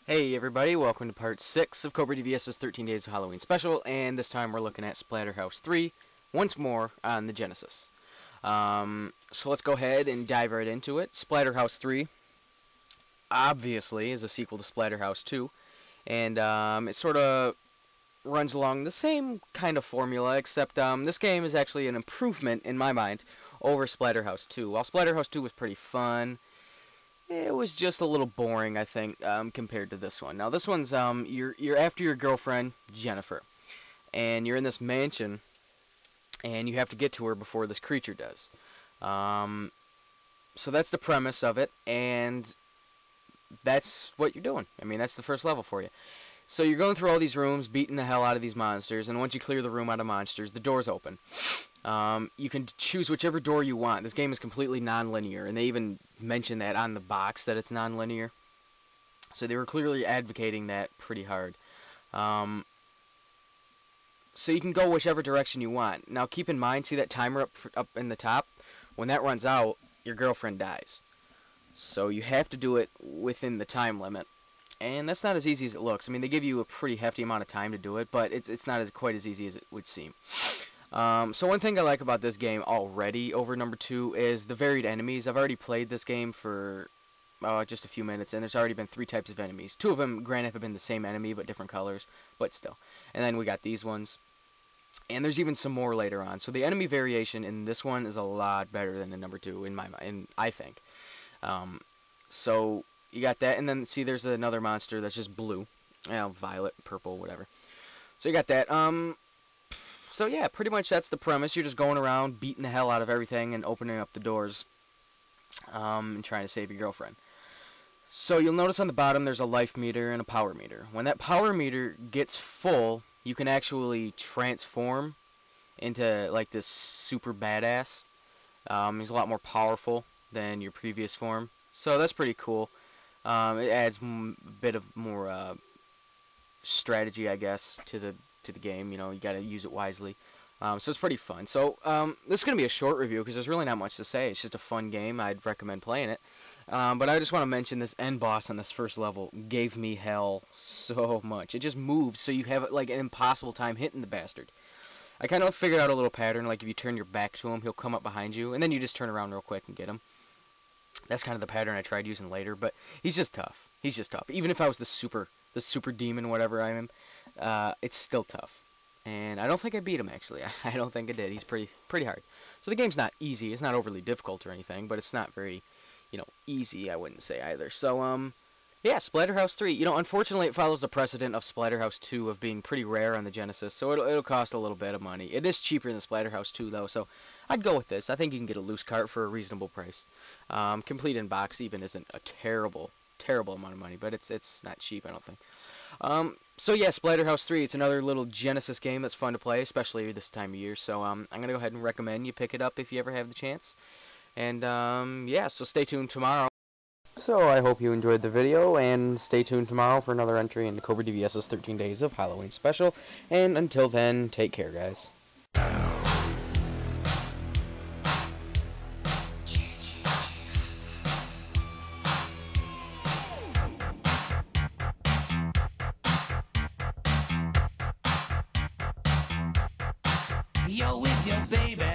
Hey everybody, welcome to part 6 of Cobradvs' 13 Days of Halloween special, and this time we're looking at Splatterhouse 3, once more on the Genesis. So let's go ahead and dive right into it. Splatterhouse 3, obviously, is a sequel to Splatterhouse 2, and it sort of runs along the same kind of formula, except this game is actually an improvement, in my mind, over Splatterhouse 2. While Splatterhouse 2 was pretty fun, it was just a little boring, I think, compared to this one. Now, this one's you're after your girlfriend Jennifer, and you're in this mansion, and you have to get to her before this creature does. So that's the premise of it, and that's what you're doing. I mean, that's the first level for you. So you're going through all these rooms, beating the hell out of these monsters, and once you clear the room out of monsters, the doors open. You can choose whichever door you want. This game is completely non-linear, and they even mention that on the box that it's non-linear. So they were clearly advocating that pretty hard. So you can go whichever direction you want. Now keep in mind, see that timer up in the top? When that runs out, your girlfriend dies. So you have to do it within the time limit. And that's not as easy as it looks. I mean, they give you a pretty hefty amount of time to do it, but it's not quite as easy as it would seem. So one thing I like about this game already over number 2 is the varied enemies. I've already played this game for just a few minutes, and there's already been 3 types of enemies. 2 of them, granted, have been the same enemy, but different colors, but still. And then we got these ones. And there's even some more later on. So the enemy variation in this one is a lot better than in number 2, in my mind, I think. So you got that, and then see there's another monster that's just blue. Violet, purple, whatever. So you got that. So yeah, pretty much that's the premise. You're just going around beating the hell out of everything and opening up the doors and trying to save your girlfriend. So you'll notice on the bottom there's a life meter and a power meter. When that power meter gets full, you can actually transform into like this super badass. He's a lot more powerful than your previous form. So that's pretty cool. It adds a bit of more strategy, I guess, to the game. You know, you got to use it wisely. So it's pretty fun. So this is going to be a short review because there's really not much to say. It's just a fun game. I'd recommend playing it. But I just want to mention this end boss on this first level gave me hell so much. It just moves, so you have like an impossible time hitting the bastard. I kind of figured out a little pattern, like if you turn your back to him, he'll come up behind you, and then you just turn around real quick and get him. That's kind of the pattern I tried using later, but he's just tough. He's just tough. Even if I was the super demon, whatever I am, it's still tough. And I don't think I beat him, actually. I don't think I did. He's pretty hard. So the game's not easy. It's not overly difficult or anything, but it's not very, easy, I wouldn't say either. So, yeah, Splatterhouse 3. Unfortunately, it follows the precedent of Splatterhouse 2 of being pretty rare on the Genesis, so it'll cost a little bit of money. It is cheaper than Splatterhouse 2, though, so I'd go with this. I think you can get a loose cart for a reasonable price. Complete in box even isn't a terrible amount of money, but it's not cheap, I don't think. So yeah, Splatterhouse 3, it's another little Genesis game that's fun to play, especially this time of year, so I'm going to go ahead and recommend you pick it up if you ever have the chance. And yeah, so stay tuned tomorrow. So I hope you enjoyed the video, and stay tuned tomorrow for another entry into Cobradvs' 13 Days of Halloween special. And until then, take care, guys. You're with your baby.